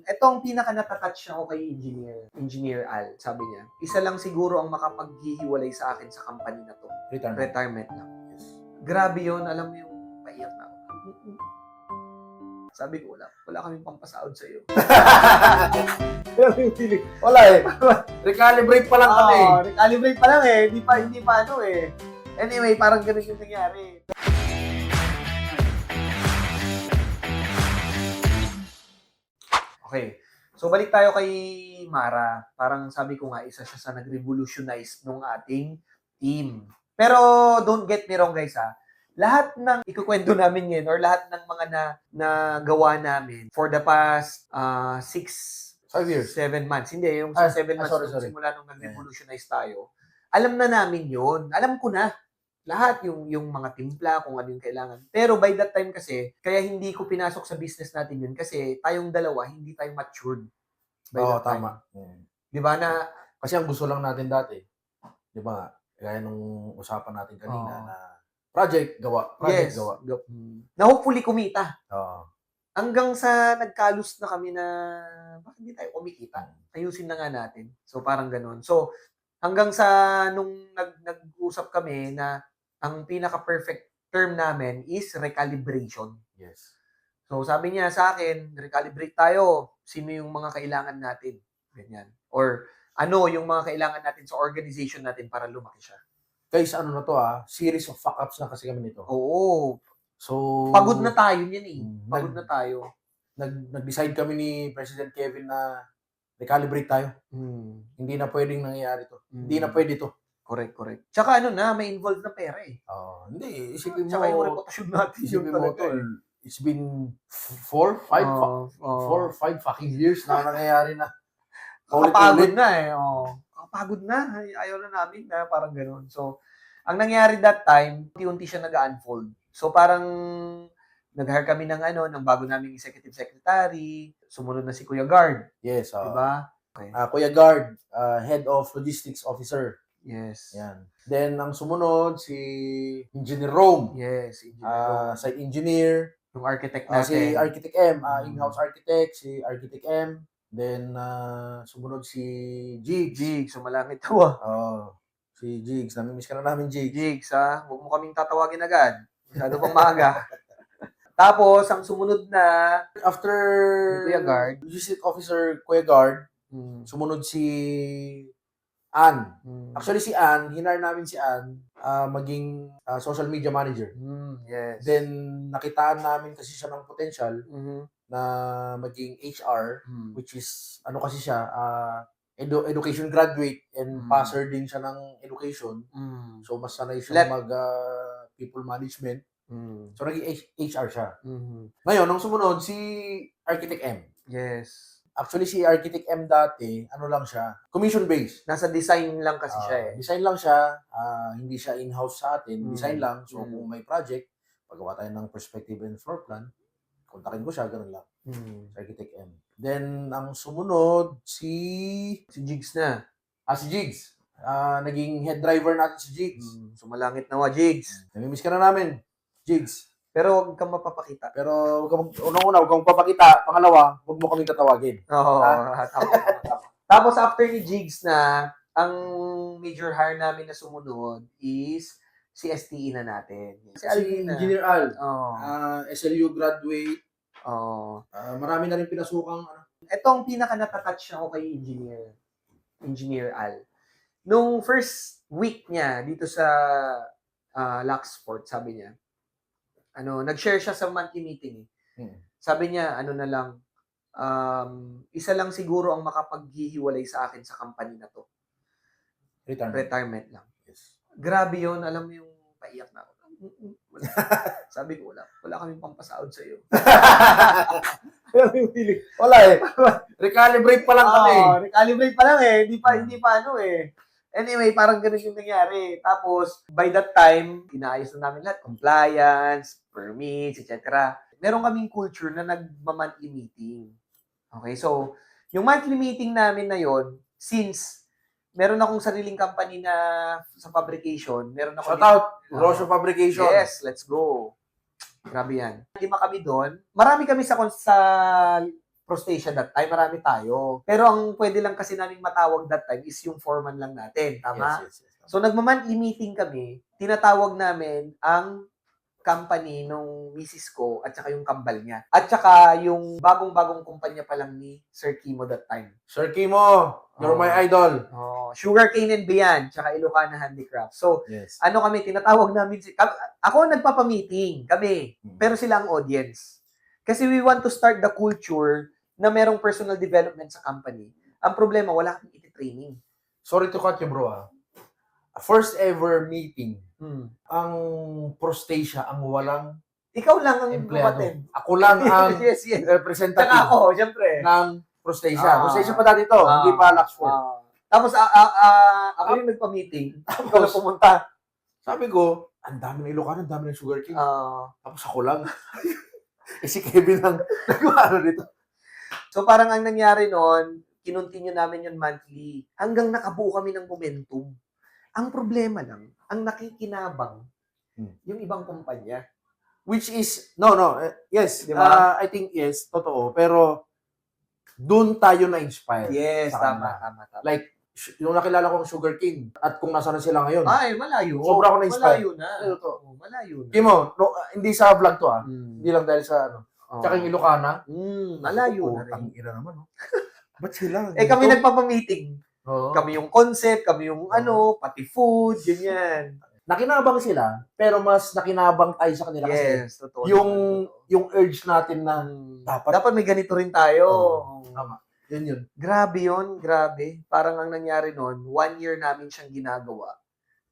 Ito ang pinaka-natatouch ako kay Engineer Al. Sabi niya, isa lang siguro ang makapaghihiwalay sa akin sa company na to. Retirement lang. Yes. Grabe yun. Alam mo yung paiyak na ako. Sabi ko, wala kaming pampasahod sa iyo. Wala eh. Recalibrate pa lang kami. Recalibrate pa lang eh. Hindi pa ano eh. Anyway, parang ganun yung nangyari. Okay. So, balik tayo kay Mara. Parang sabi ko nga, isa siya sa nag-revolutionize nung ating team. Pero, don't get me wrong guys ha. Lahat ng ikukwento namin ngayon or lahat ng mga nagawa namin for the past 5 years. 7 months. Hindi, yung 7 months sorry. simula nung nag-revolutionize tayo. Alam na namin yun. Alam ko na. Lahat yung mga timpla, kung ano yung kailangan. Pero by that time kasi, kaya hindi ko pinasok sa business natin yun kasi tayong dalawa, hindi tayo matured. Oo, tama. Di ba na? Kasi ang gusto lang natin dati, di ba, gaya nung usapan natin kanina na project, gawa. Na hopefully kumita. Oo. Hanggang sa nagkalus na kami na bakit hindi tayo kumikita? Ayusin na nga natin. So parang ganun. So hanggang sa nung nag-usap kami na ang pinaka-perfect term namin is recalibration. Yes. So sabi niya sa akin, recalibrate tayo. Sino yung mga kailangan natin? Ganyan. Or ano yung mga kailangan natin sa organization natin para lumaki siya. Guys, ano na to series of fuck-ups na kasi kami nito. Oo. So, pagod na tayo niyan eh. Pagod na tayo. Nag-decide kami ni President Kevin na recalibrate tayo. Hindi na pwedeng nangyayari to. Hindi na pwede to. Correct. Tsaka ano na, may involved na pera eh. Hindi. Isipin mo. Tsaka yung reputasyon natin. Isipin mo to. It's been 4, 5 fucking years na nangyayari na. Kapagod na eh. Kapagod na. Ayaw na namin na parang gano'n. So, ang nangyari that time, unti-unti siya nag-unfold. So, parang nag-hire kami ng bago naming executive secretary. Sumunod na si Kuya Guard. Yes. Diba? Okay. Kuya Guard, head of logistics officer. Yes. Yan. Then, ang sumunod, si Engineer Rome. Yes, Engineer Rome. Site engineer. Yung architect natin. Si Architect M. In-house architect, si Architect M. Then, sumunod si Jigs. Sumalangit to si Jigs. Namimiss ka na namin, Jigs. Jigs, huwag mo kaming tatawagin agad. Masyado pang maaga. Tapos, ang sumunod na, after Kuya Guard, logistic officer Kuya Guard, sumunod si Ann. Actually, si Ann, hinar namin si Ann maging social media manager. Yes. Then, nakitaan namin kasi siya ng potential na maging HR, which is, ano kasi siya, education graduate and passer din siya ng education. So, mas sanay siya people management. So, naging HR siya. Ngayon, ang sumunod, si Architect M. Yes. Actually, si Architect M dati, ano lang siya, commission-based. Nasa design lang kasi siya eh. Design lang siya, hindi siya in-house sa atin, design lang. So, kung may project, paggawa tayo ng perspective and floor plan, kontakin ko siya, ganun lang. Architect M. Then, ang sumunod, si Jigs na. Si Jigs. Naging head driver natin si Jigs. Sumalangit na Jigs. Namimiss ka na namin, Jigs. Pero huwag kang mapapakita. Pero unang-una, huwag kang papakita. Pangalawa, huwag mo kaming tatawagin. Oo. Tapos after ni Jigs na, ang major hire namin na sumunod is si STE na natin. Si Engineer Al. SLU graduate. Marami na rin pinasukang. Ito ang pinaka-natatouch ako kay Engineer Al. Nung first week niya dito sa Luxport, sabi niya, nag-share siya sa monthly meeting. Sabi niya, isa lang siguro ang makapaghihiwalay sa akin sa company na to. Retirement lang. Yes. Grabe yun. Alam mo yung paiyak na ako. Sabi ko, wala kaming pampasahod sa iyo. Wala eh. Recalibrate pa lang kami. Recalibrate pa lang eh. Hindi pa ano eh. Anyway, parang ganun yung nangyari. Tapos, by that time, inaayos na namin lahat. Compliance, permits, etc. Meron kaming culture na nagma-monthly meeting. Okay, so, yung monthly meeting namin na yon, since meron akong sariling company na sa fabrication, meron ako... Shout out! Rosio Fabrication. Yes, let's go. Grabe yan. 5 kami doon. Marami kami sa Prostasia that time, marami tayo. Pero ang pwede lang kasi namin matawag that time is yung foreman lang natin, tama? Yes. So nagma-monthly meeting kami, tinatawag namin ang company nung misis ko at saka yung kambal niya. At saka yung bagong-bagong kumpanya pa lang ni Sir Kimo that time. Sir Kimo, you're my idol. Sugarcane and Beyond, tsaka Ilocana Handicraft. So, Yes. ano kami, tinatawag namin, ako nagpapamiting, kami, pero sila ang audience. Kasi we want to start the culture na merong personal development sa company. Ang problema, wala kang iti-training. Sorry to cut you, bro. First ever meeting, ang Prostasia ang walang Ikaw lang ang empleyado. umattend. Ako lang ang yes. representative Tsaka ako, syempre. ng Prostasia. Prostasia pa dati to, hindi pa Luxford. Tapos, ako yung nagpa-meeting. Ikaw na pumunta. Sabi ko, ang dami ng Ilocano, ang dami ng Sugar King. Tapos ako lang. Si Kevin ang nag-ano dito. So, parang ang nangyari noon, kinontinue namin yun monthly. Hanggang nakabuo kami ng momentum. Ang problema lang, ang nakikinabang, yung ibang kumpanya. Which is, yes, diba? I think yes, totoo. Pero, doon tayo na-inspire. Yes, tama. Like, yung nakilala ko ang Sugar King, at kung nasa na sila ngayon. Ay, malayo. Sobra ako na-inspire. Malayo na. Malayo na. Kimo, hindi sa vlog to Hindi lang dahil sa Tsaka yung Ilocana. Malayo na rin. Ang ina naman, Ba't sila? Kami nagpapamiting. Oo. Kami yung concept, kami yung pati food, ganyan. Nakinabang sila, pero mas nakinabang tayo sa kanila kasi totoo. yung urge natin na dapat may ganito rin tayo. Tama. Yun. Grabe. Parang ang nangyari noon, 1 year namin siyang ginagawa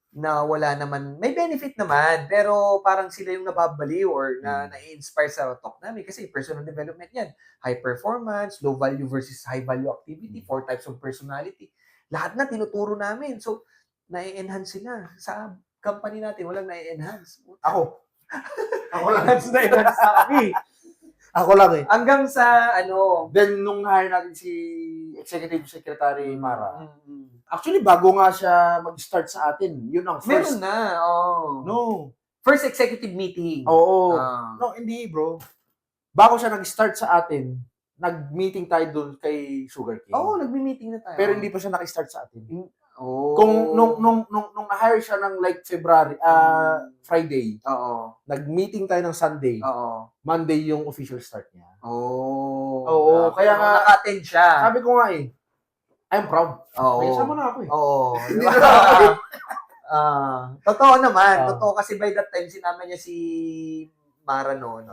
na wala naman, may benefit naman, pero parang sila yung nababaliw or na-inspire sa talk namin kasi personal development yan. High performance, low value versus high value activity, 4 types of personality. Lahat na tinuturo namin. So, na-enhance sila. Sa company natin, walang na-enhance. Ako lang. Na-enhance na kami. Ako lang Hanggang sa, Then, nung hire natin si Executive Secretary Mara, actually, bago nga siya mag-start sa atin, yun ang first. Meron na, No. First executive meeting. Oo. No, hindi, bro. Bago siya nag-start sa atin, nag-meeting tayo doon kay Sugar King. Nagmi-meeting na tayo. Pero hindi pa siya nag-start sa atin. Oh. Kung nung na-hire siya ng like February, Friday. Oo. Nag-meeting tayo ng Sunday. Oo. Monday yung official start niya. Oo. Kaya nga naka-attend siya. Sabi ko nga I'm proud. Oo. May sama na ako Oo. Hindi na ako totoo naman. Totoo kasi by that time sinama niya si Mara noon.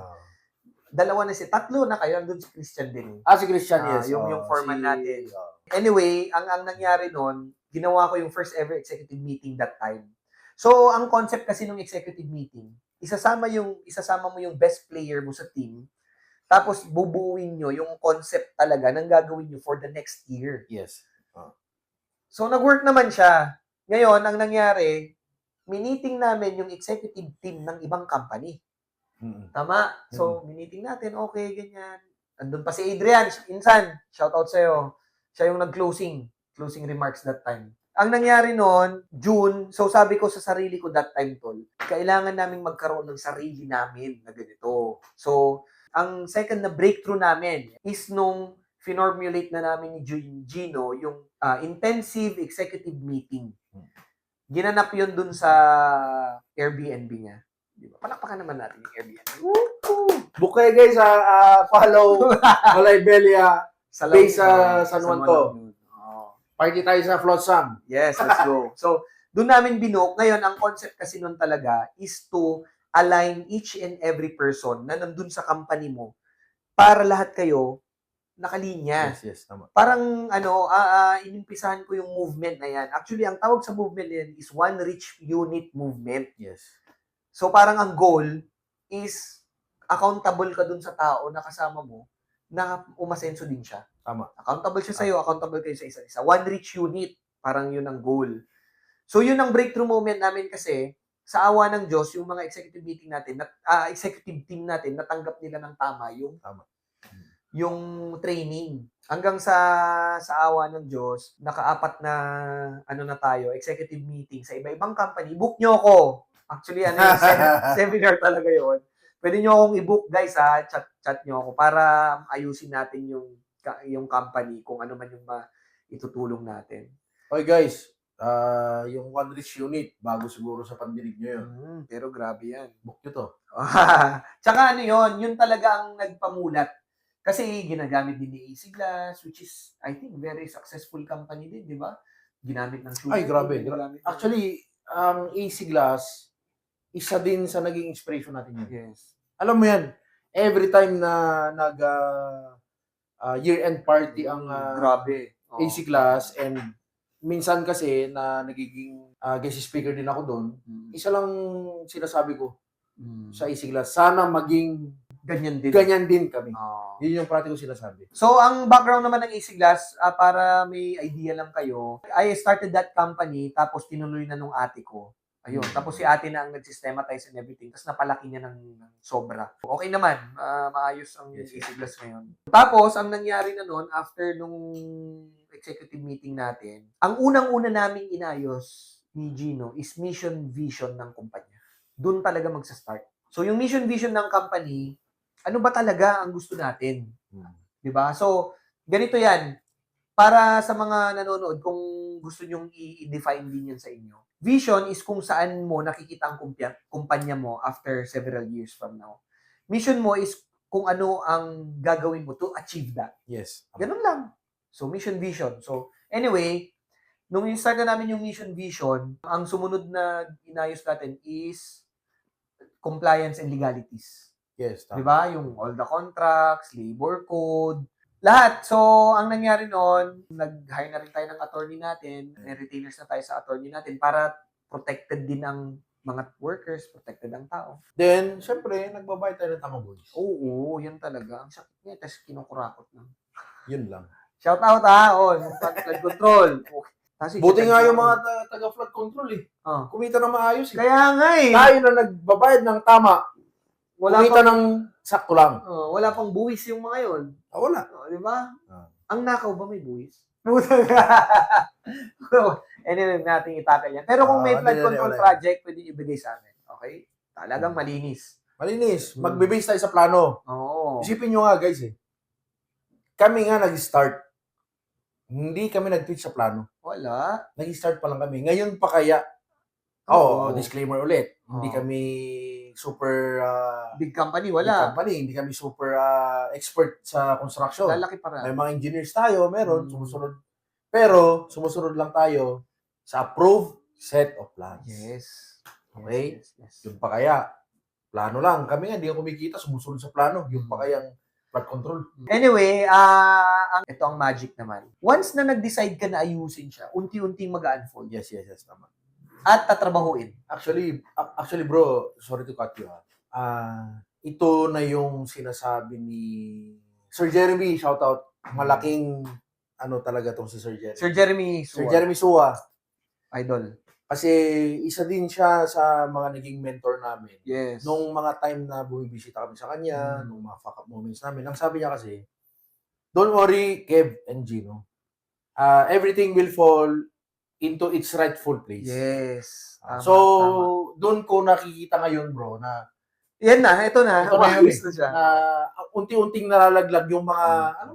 Tatlo na kayo, andun si Christian din. Si Christian, yes. Yung foreman natin. Anyway, ang nangyari noon, ginawa ko yung first ever executive meeting that time. So, ang concept kasi ng executive meeting, isasama mo yung best player mo sa team, tapos bubuuin nyo yung concept talaga ng gagawin nyo for the next year. Yes. So, nag-work naman siya. Ngayon, ang nangyari, miniting namin yung executive team ng ibang company. Tama? So, miniting natin, okay, ganyan. Andun pa si Adrian, insan, shoutout sa'yo. Siya yung nag-closing remarks that time. Ang nangyari noon, June, so sabi ko sa sarili ko that time, tol, kailangan naming magkaroon ng sarili namin na ganito. So, ang second na breakthrough namin is nung finormulate na namin ni Gino yung intensive executive meeting. Ginanap yun dun sa Airbnb niya. Diba? Palakpakan naman natin yung Airbnb. Bukay guys, follow Malay Belia base sa San Juan to. Party tayo sa Flotsam. Yes, let's go. So, doon namin binook. Ngayon, ang concept kasi nun talaga is to align each and every person na nandun sa company mo para lahat kayo nakalinya. Yes, tama. Parang, inimpisahan ko yung movement na yan. Actually, ang tawag sa movement na yan is One Rich Unit Movement. Yes. So, parang ang goal is accountable ka dun sa tao na kasama mo na umasenso din siya. Tama. Accountable siya sa'yo, accountable kayo sa isa-isa. One Rich Unit, parang yun ang goal. So, yun ang breakthrough moment namin kasi, sa awa ng Diyos, yung mga executive meeting natin, executive team natin, natanggap nila ng tama yung training. Hanggang sa awa ng Diyos, naka-apat na tayo, executive meeting sa iba-ibang company. Book nyo ako. Actually, seminar talaga yon. Pwede nyo akong i-book, guys, ha? Chat nyo ako para ayusin natin yung company kung ano man yung itutulong natin. Okay, guys. Yung One Rich Unit, bago siguro sa pandinig nyo yun. Pero grabe yan. Book nyo to. Tsaka ano yun talaga ang nagpamulat. Kasi ginagamit din ni AC Glass, which is, I think, very successful company din, di ba? Ginamit ng shooting. Ay, grabe. Ginagamit Actually, ang AC Glass, isa din sa naging inspiration natin yun. yes. Alam mo yan, every time na year-end party ang Grabe. AC Glass, and minsan kasi na nagiging guest speaker din ako doon, isa lang sinasabi ko sa AC Glass, sana maging ganyan din kami. Yun yung practical sinasabi. So, ang background naman ng AC Glass, para may idea lang kayo, I started that company, tapos tinuloy na nung ate ko. Ayun. Tapos si ate na ang nag-systematize and everything. Tapos napalaki niya ng sobra. Okay naman. Maayos ang AC Glass ngayon. Tapos, ang nangyari na noon, after nung executive meeting natin, ang unang-una naming inayos ni Gino is mission vision ng kumpanya. Doon talaga magsa-start. So, yung mission vision ng company, ano ba talaga ang gusto natin? 'Di ba? So, ganito 'yan. Para sa mga nanonood, kung gusto nyong i-define din yan sa inyo. Vision is kung saan mo nakikita ang kumpanya mo after several years from now. Mission mo is kung ano ang gagawin mo to achieve that. Yes. Ganun lang. So, mission, vision. So, anyway, nung in-start na namin yung mission, vision, ang sumunod na inayos natin is compliance and legalities. Yes. Di ba? Yung all the contracts, labor code, lahat. So, ang nangyari noon, nag-hire na rin tayo ng attorney natin, may retainers na tayo sa attorney natin para protected din ang mga workers, protected ang tao. Then, syempre, nagbabayad tayo ng tama boys. Oo, yan talaga. Ang sakit niya, tapos kinukurakot na. Yun lang. Shout out ha, yung flood control. Okay. Buti nga yung mga taga-flood control eh. Kumita na maayos eh. Kaya nga eh. Tayo na nagbabayad ng tama. Kumita ng sakto lang. Wala pang buwis yung mga yun. Wala. Di ba? Ang nakaw ba may buwis? Anyway, natin itakal yan. Pero kung may flood control project, pwede ibigay sa amin. Okay? Talagang malinis. Malinis. Magbe-base tayo sa plano. Oo. Isipin nyo nga guys eh. Kami nga nag-start. Hindi kami nag-tweet sa plano. Wala. Nag-start pa lang kami. Ngayon pa kaya. Disclaimer ulit. Hindi kami super big company, wala. Big company, hindi kami super expert sa construction. Lalaki pa rin. May mga engineers tayo, meron, sumusunod. Pero, sumusunod lang tayo sa approved set of plans. Yes. Okay? Yes. Yun pa kaya. Plano lang. Kami nga, hindi ako kumikita, sumusunod sa plano. Yun pa kayang flood control. Anyway, ito ang magic naman. Once na nag-decide ka na ayusin siya, unti-unting mag-unfold. Yes, tama. At tatrabahuin. Actually bro, sorry to cut you ito na yung sinasabi ni Sir Jeremy, shout out. Malaking talaga tong si Sir Jeremy. Sir Jeremy Suwa. Sir Jeremy Suwa. Idol. Kasi isa din siya sa mga naging mentor namin. Yes. Nung mga time na bumibisita kami sa kanya, nung mga fuck up moments namin, ang sabi niya kasi, don't worry, Kev and Gino. Everything will fall into its rightful place. Yes. Tama. Doon ko nakikita ngayon, bro, na yan na, ito na. Ito na yun na siya. Unti-unting nalalaglag yung mga,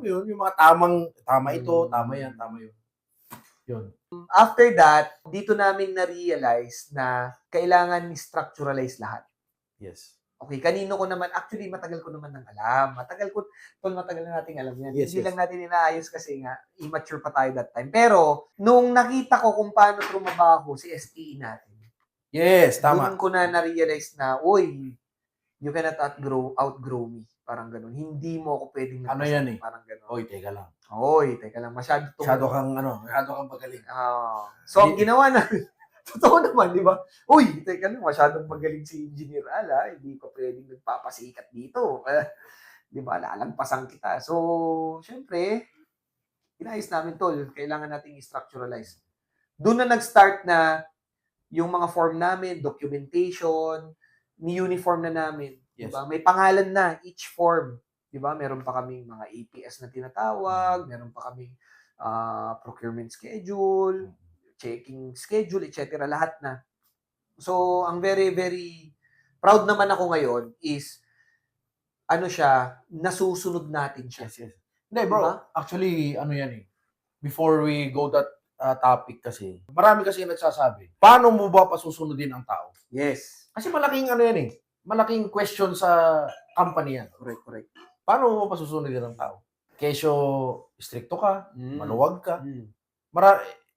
yung mga tama ito, tama yan, tama yun. Yun. After that, dito namin na-realize na kailangan structuralize lahat. Yes. Okay, kanino ko naman, actually matagal ko naman nang alam. Matagal na nating alam yan. Yes, Hindi lang natin inaayos kasi nga, immature pa tayo that time. Pero, nung nakita ko kung paano trumabaho si STE natin. Yes, tama. Doon ko na na-realize na, uy, you cannot outgrow me. Parang ganun. Hindi mo ako pwedeng yan eh? Parang ganun. Oy, teka lang. Masyado kang magaling. So, ang ginawa namin, totoo naman, di ba? Uy, teka lang, masyadong magaling si Engineer Ala, hindi ko pwedeng nagpapasikat dito. Di ba, lalampasan kita. So, syempre, inayos namin tol, kailangan nating i-structuralize. Doon na nag-start na yung mga form namin, documentation, ni-uniform na namin. Yes. Diba? May pangalan na, each form. Diba? Meron pa kaming mga APS na tinatawag, meron pa kaming procurement schedule, checking schedule, etc. Lahat na. So, ang very, very proud naman ako ngayon is ano siya, nasusunod natin siya. Yes. Hindi, bro. Diba? Actually, ano yan eh. Before we go that topic kasi, marami kasi nagsasabi, paano mo ba pasusunodin ang tao? Yes. Kasi malaking ano yan eh. Malaking question sa company yan. Correct. Paano mo pasusunodin ang tao? Kesyo, stricto ka, maluwag ka.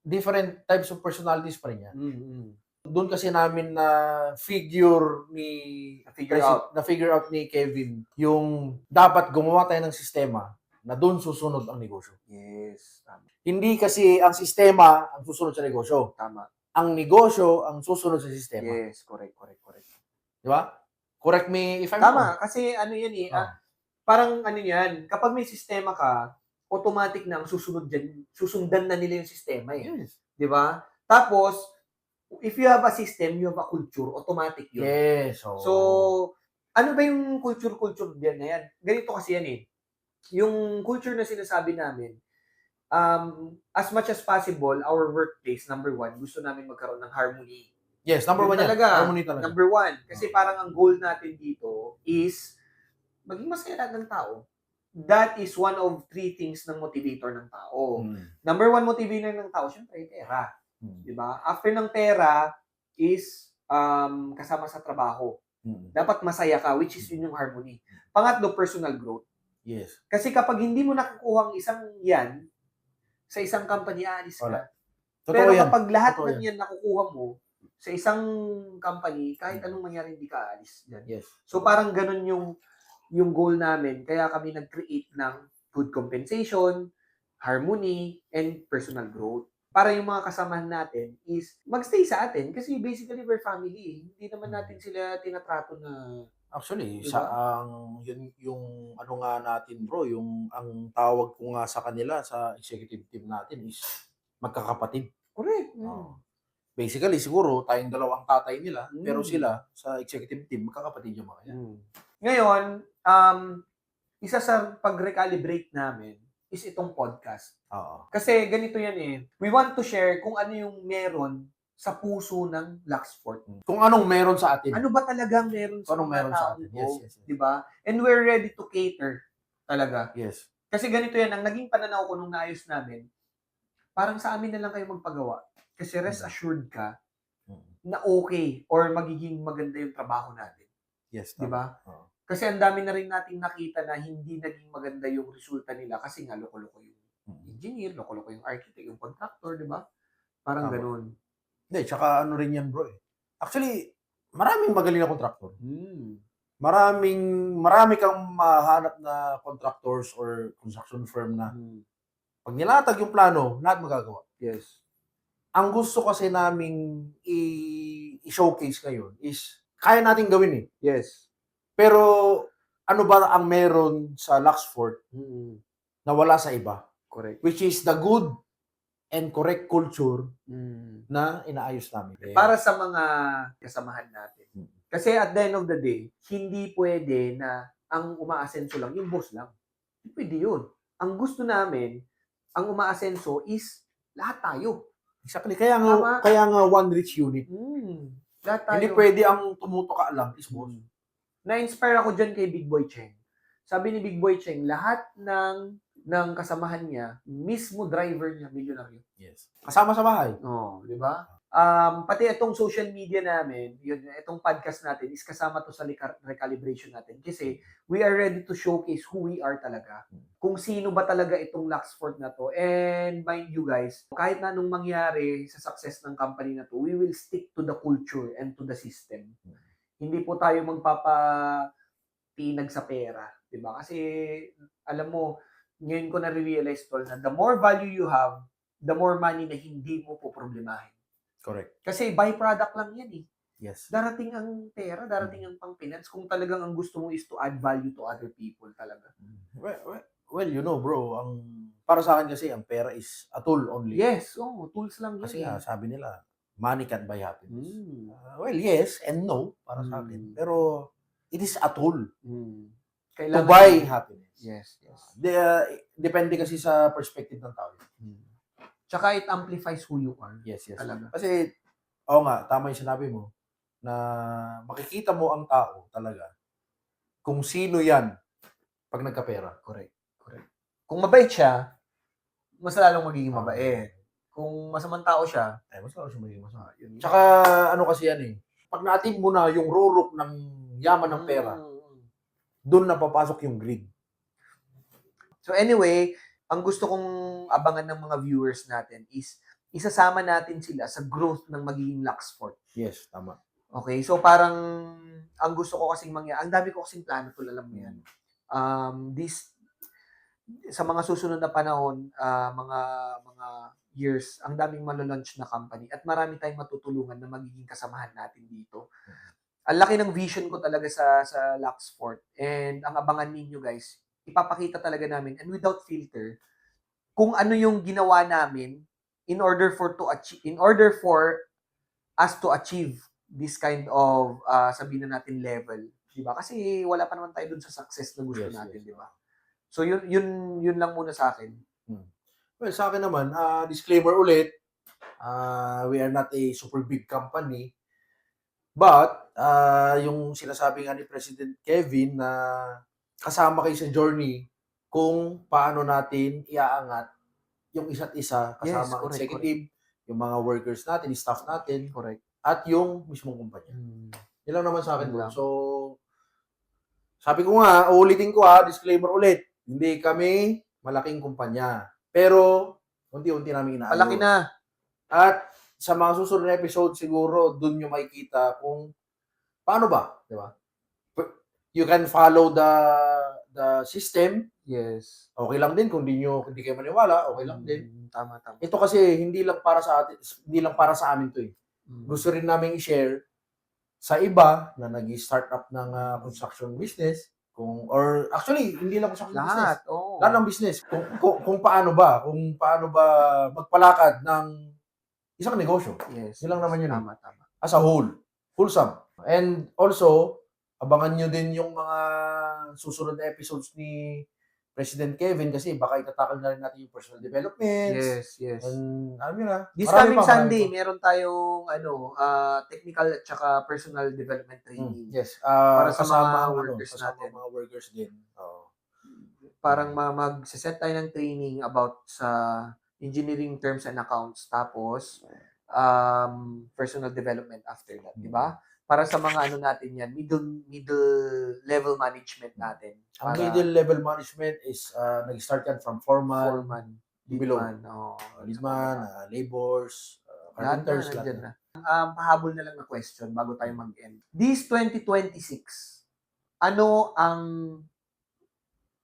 Different types of personalities pa rin yan. Doon kasi namin na figure out ni Kevin yung dapat gumawa tayo ng sistema na doon susunod ang negosyo. Yes. Tama. Hindi kasi ang sistema ang susunod sa negosyo. Tama. Ang negosyo ang susunod sa sistema. Yes. Correct. Di ba? Correct me if I'm Tama. wrong. Kasi ano yan eh. Parang ano yan, kapag may sistema ka, automatic na ang susundan na nila yung sistema eh. Yes. Di ba? Tapos, if you have a system, you have a culture, automatic yun. Yes. So, ano ba yung culture din na yan? Ganito kasi yan eh. Yung culture na sinasabi namin, as much as possible, our workplace, number one, gusto namin magkaroon ng harmony. Yes, number one yan. Harmony talaga. Number one. Kasi parang ang goal natin dito is maging masaya lahat ng tao. That is one of 3 things ng motivator ng tao. Number one motivator ng tao, syempre, pera. Diba? After ng pera is kasama sa trabaho. Dapat masaya ka, which is yun yung harmony. Pangatlo, personal growth. Yes. Kasi kapag hindi mo nakukuha ang isang yan, sa isang company, aalis ka. Wala. Pero yan. kapag lahat ng yan nakukuha mo sa isang company, kahit anong mangyari, hindi ka aalis dyan. Yes. So parang ganun yung goal namin. Kaya kami nag-create ng good compensation, harmony, and personal growth. Para yung mga kasamahan natin is magstay sa atin kasi basically we're family. Hindi naman natin sila tinatrato na Actually, diba? yung ano nga natin bro, yung ang tawag ko nga sa kanila sa executive team natin is magkakapatid. Correct. Basically, siguro tayong dalawang tatay nila, pero sila sa executive team magkakapatid yung mga yan. Ngayon, isa sa pag-recalibrate namin is itong podcast. Kasi ganito yan eh. We want to share kung ano yung meron sa puso ng Luxfort. Kung anong meron sa atin. Ano ba talagang meron sa sa atin? Yes. Diba? And we're ready to cater talaga. Yes. Kasi ganito yan, ang naging pananaw ko nung naayos namin, parang sa amin na lang kayo magpagawa. Kasi rest assured ka na okay or magiging maganda yung trabaho natin. Yes. Diba? Kasi ang dami na rin nating nakita na hindi naging maganda yung resulta nila kasi nga loko-loko yung engineer, loko-loko yung architect, yung contractor, di ba? Parang ganun. Hindi, tsaka ano rin yan bro eh. Actually, maraming magaling na contractor. Marami kang mahanap na contractors or construction firm na pag nilatag yung plano, lahat magagawa. Yes. Ang gusto kasi naming i-showcase ngayon is kaya nating gawin eh. Yes. Pero ano ba ang meron sa Luxfort na wala sa iba? Correct. Which is the good and correct culture na inaayos namin. Para sa mga kasamahan natin. Kasi at the end of the day, hindi pwede na ang umaasenso lang, yung boss lang. Hindi pwede yun. Ang gusto namin, ang umaasenso is lahat tayo. Exactly. Kaya nga one rich unit. Lahat tayo. Hindi pwede ang tumutuka lang is boss. Na-inspire ako dyan kay Big Boy Cheng. Sabi ni Big Boy Cheng, lahat ng kasamahan niya, mismo driver niya, milyonaryo. Yes. Kasama sa bahay. Di ba? Pati itong social media namin, itong podcast natin, is kasama to sa recalibration natin. Kasi we are ready to showcase who we are talaga. Kung sino ba talaga itong Luxfort na to. And mind you guys, kahit na anong mangyari sa success ng company na to, we will stick to the culture and to the system. Hindi po tayo magpapatinag sa pera. Diba? Kasi, alam mo, ngayon ko na-realize tol na the more value you have, the more money na hindi mo po problemahin. Correct. Kasi byproduct lang yan eh. Yes. Darating ang pera, darating ang pang-finance kung talagang ang gusto mo is to add value to other people talaga. Well, you know bro, para sa akin kasi ang pera is a tool only. Yes, tools lang yan. Kasi sabi nila, money can buy happiness. Well, yes and no para sa akin. Pero it is a tool to buy happiness. Yes. Depende kasi sa perspective ng tao. Tsaka it amplifies who you are. Yes. Talaga. Kasi, nga, tama yung sinabi mo, na makikita mo ang tao talaga kung sino yan pag nagkapera. Correct. Kung mabait siya, mas lalong magiging mabait. Kung masamang tao siya, Mas lalo siya magiging masama. yun. Tsaka, ano kasi yan eh, pag na-achieve mo na yung rurok ng yaman ng pera, doon na papasok yung greed. So anyway, ang gusto kong abangan ng mga viewers natin is isasama natin sila sa growth ng magiging Luxport. Yes, tama. Okay? So parang ang gusto ko kasing ang dami ko kasing plano, tol, alam mo yan. Sa mga susunod na panahon, mga years, ang daming malo-launch na company at marami tayong matutulungan na magiging kasamahan natin dito. Ang laki ng vision ko talaga sa Luxport, and ang abangan ninyo guys, ipapakita talaga namin and without filter kung ano yung ginawa namin in order for us to achieve this kind of sabihin na natin level, 'di ba? Kasi wala pa naman tayo dun sa success na gusto natin, 'di ba? So yun lang muna sa akin. Well, sa akin naman, disclaimer ulit, we are not a super big company. But, yung sinasabi nga ni President Kevin na kasama kayo sa journey kung paano natin iaangat yung isa't isa kasama ang executive, yung mga workers natin, yung staff natin, at yung mismong kumpanya. Yun lang naman sa akin. So, sabi ko nga, uulitin ko disclaimer ulit, hindi kami malaking kumpanya. Pero, unti-unti namin inaayos. Malaki na. At sa mga susunod na episode siguro, dun nyo makikita kung paano ba, di ba? You can follow the system. Yes. Okay lang din kung hindi kayo maniwala, okay lang din. Tama. Ito kasi hindi lang para sa atin, hindi lang para sa amin 'to eh. Gusto rin namin i-share sa iba na nag-start up ng construction business, or actually hindi lang construction business. Lahat ng business. Kung paano ba magpalakad ng isang negosyo. Yes. Yun lang naman yun. Tama. As a whole. Wholesome. And also, abangan nyo din yung mga susunod na episodes ni President Kevin kasi baka itatakal na rin natin yung personal development. Yes. And alam nyo na. This coming Sunday, meron tayong technical at saka personal development training. Yes. Para sa mga workers natin. Mga workers din. Parang mag-set tayo ng training about sa engineering terms and accounts, tapos personal development after that, di ba? Para sa mga natin yan, middle level management natin. Ang middle level management is nag-start yan from foreman below. Leadman, laborers, carpenters, lahat na. Pahabol na lang na question bago tayo mag-end. This 2026, ano ang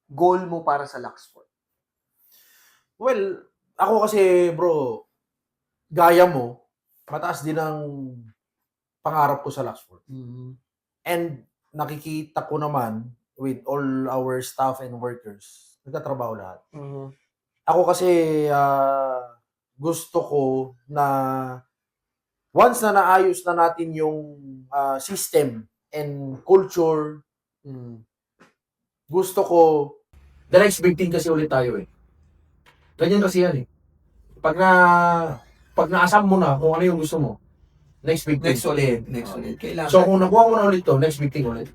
goal mo para sa Luxport? Well, ako kasi, bro, gaya mo, mataas din ang pangarap ko sa Luxport. And nakikita ko naman with all our staff and workers, nagtatrabaho lahat. Ako kasi gusto ko na once na naayos na natin yung system and culture, gusto ko the next big thing kasi ulit tayo eh. Ganyan kasi yan eh. Pag na-asam mo na kung ano yung gusto mo, next big thing. Next ulit. Kailangan. So kung nakuha mo na ulit to, next big thing ulit.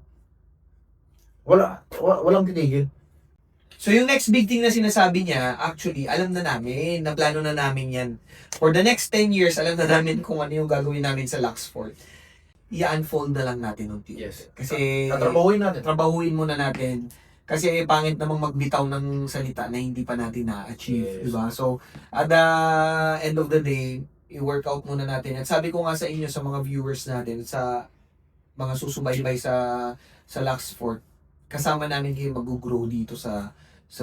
Walang titigil. So yung next big thing na sinasabi niya, actually, alam na namin, naplano na namin yan. For the next 10 years, alam na namin kung ano yung gagawin namin sa Luxport. I-unfold na lang natin unti. Yes. Kasi trabahuin muna natin. Kasi pangit namang magbitaw ng salita na hindi pa natin na-achieve, diba? So, at the end of the day, i-workout muna natin. At sabi ko nga sa inyo, sa mga viewers natin, sa mga susubaybay sa Luxport, kasama namin kayo mag-grow dito sa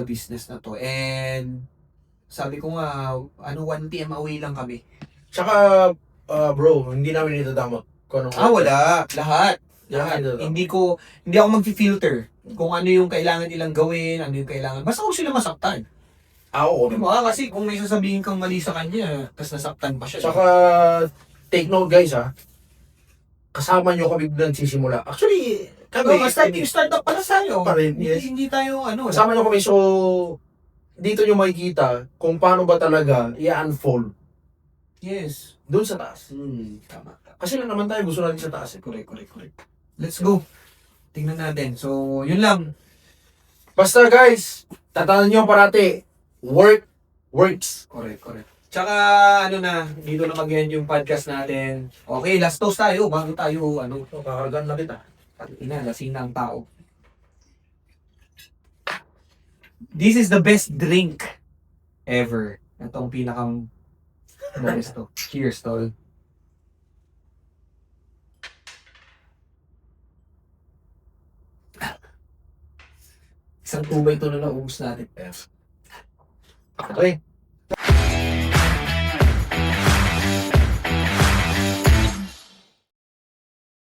business na to. And sabi ko nga, 1 PM away lang kami. Tsaka, bro, hindi namin itadamot. Wala. Lahat. Hindi ako mag-filter kung ano yung kailangan nilang gawin, ano yung kailangan. Basta kung sila masaktan. Oo. Diba? Kasi kung may sasabihin kang mali sa kanya, tapos nasaktan pa siya. Tsaka, take note guys kasama nyo kami nagsisimula. Actually, kami, start-up pala tayo. Pa rin, yes. Hindi tayo kasama nyo kami, so, dito nyo makikita kung paano ba talaga i-unfold. Yes. Doon sa taas. Tama. Kasi lang naman tayo, gusto natin sa taas. Correct. Let's go. Tingnan natin. So, yun lang. Basta guys, tatandaan nyo parati, work works. Correct. Tsaka, dito na mag-end yung podcast natin. Okay, last toast tayo. Bago tayo, Kakargan na kita. lasing na ang tao. This is the best drink ever. Itong pinakang best to. Cheers, tol. Isang tubay ito na naubos natin. Okay.